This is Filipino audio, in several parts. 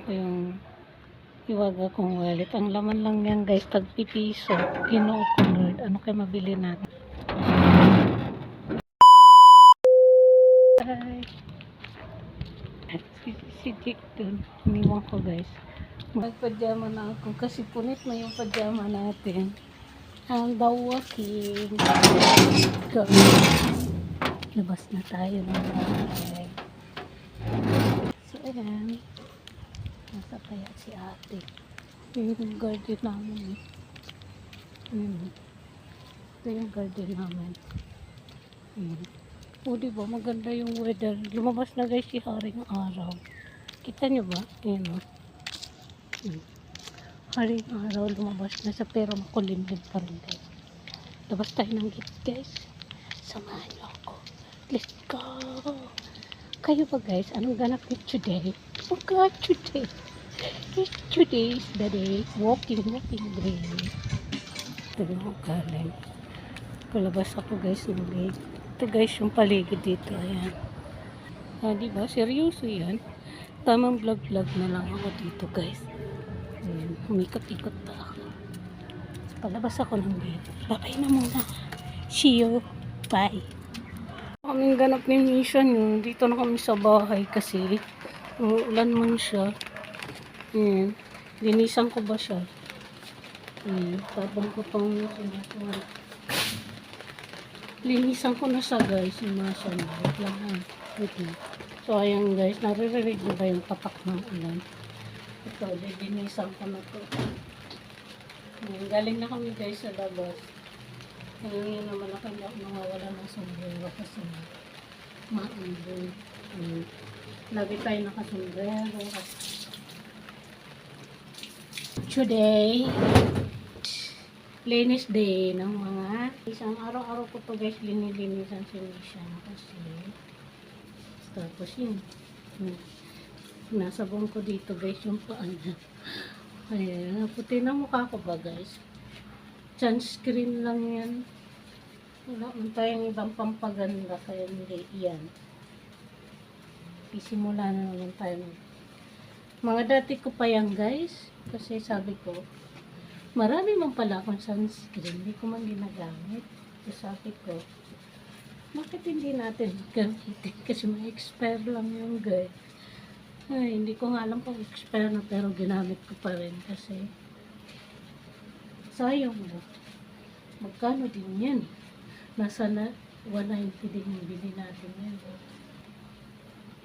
ko yung iwaga kong wallet. Ang laman lang yan guys, tagpipiso. Ginoo ko Lord, ano kayo mabili natin? Hi. Si Jake dun, iniwan ko guys. Magpajama na ako kasi punit na yung pajama natin. Ang dawaking. Labas na tayo ng bahay. So ayan, nasa kaya si ate. Yung garden namin eh. Ito yung garden namin. O diba maganda yung weather. Lumabas na guys si Haring Araw. Kita nyo ba? Ayan o. Haring Araw lumabas na sa pero makulimlim pa rin guys. Labas tayo ng gate guys. Samahan nyo ako. Let's go! Kayo ba guys? Anong ganap nyo today? Oh God, today! Today is the day. Walking day. Ito yung galing. Palabas ako guys ng gate. Ito guys yung paligid dito. Ayan. Diba? Seryoso yan. Tamang vlog na lang ako dito guys. Ayan. Umikot-ikot pa ako. Palabas ako ng gate. Babay na muna. See you. Bye. Kaming ganap ni mission yun. Dito na kami sa bahay kasi ulan man siya. Ayan. Linisan ko ba siya? Tabang ko pang linisan ko na siya guys. Yung mga siya na. Wait lang ha. Wait lang. So ayan guys. Naririnig mo ba yung patak ng ulan? Ito. Linisan ko na to. Ayan. Galing na kami guys sa labas. Ngayon naman ako nawawala ng sombrero kasi maambon. Lagi tayo nakasombrero. Today, linis day ng mga isang araw-araw ko to guys linilinisan si Misha kasi tapos yun nasabon ko dito guys yung paan niya. Ayan, puti na mukha ko ba guys? Sunscreen lang yan. Wala man tayong ibang pampaganda kaya hindi yan. Isimula na naman tayo. Mga dati ko pa yan guys. Kasi sabi ko, marami man pala akong sunscreen. Hindi ko man ginagamit. So sabi ko, bakit hindi natin gamitin? Kasi may expire lang yung guys. Ay, hindi ko nga alam kung expire na pero ginamit ko pa rin kasi sayang mo. Magkano din yan? Nasa na 190 din yung bili natin yan.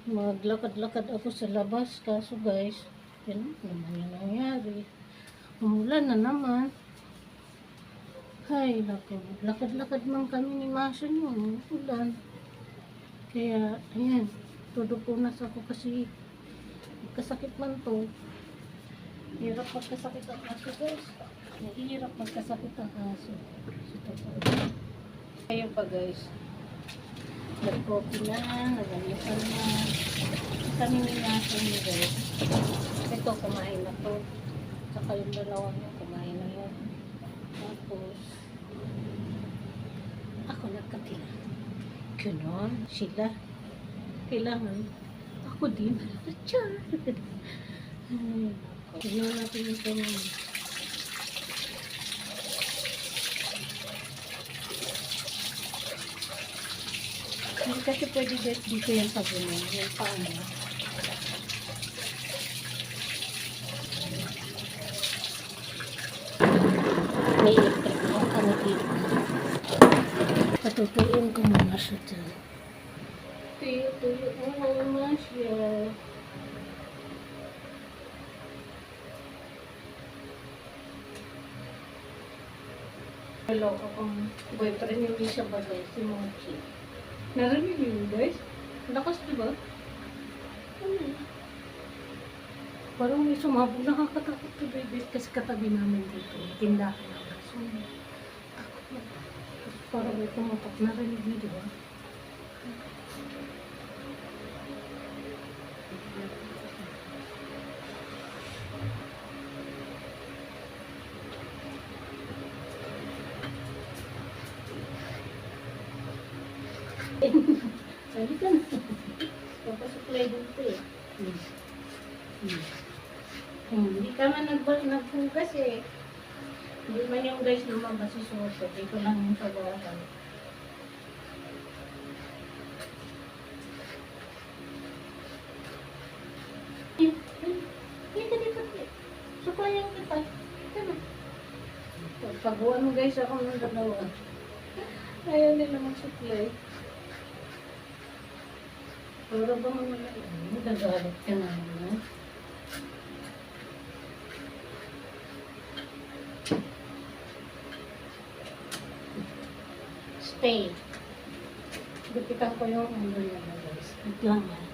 Maglakad-lakad ako sa labas. Kaso guys, yan naman yung nangyari. Umulan na naman. Hay, naku. Lakad-lakad man kami ni Masya yun. Ulan. Kaya, ayan. Tudupunas ako kasi kasakit man to. Hirap magkasakit ang aso guys. Nahihirap magkasakit ang aso. Ayun pa guys. Nag-coffee na, nag-anisan na. Kami ninasan niyo guys. Ito, kumain na to. Saka yung dalawa niya, kumain na yun. Tapos, ako nagkatila. Ganon, sila. Kailangan, ako din. Char! Tignan natin ito naman. Hindi kasi pwede dito yung sabunan. Yung paano. May electric na kami dito. Patutuin ko muna siya dyan. Tuyo-tuyo mo naman siya. Hello, akong boyfriend yung isa ba guys, si Mochi. Narinig yun guys? Lakas diba? Parang may sumabog. Nakakatakot to baby kasi katabi namin dito. Tindahan namin. So, parang may pumatok. Narinig niyo diba? Sabi ka na. Papasuklay dito eh. Hindi ka man naghugas eh. Hindi man yung guys lumabas si Soso. Dito lang yung sa bahay. Dito, dito. Suklayan kita. Tama. Pagbuwan mo guys ako ng dalawa. Ayaw nila magsuklay. Pero ba mga nagagalit ka na naman? Stay. Gupitan ko yung ano nila guys. Wait lang yan.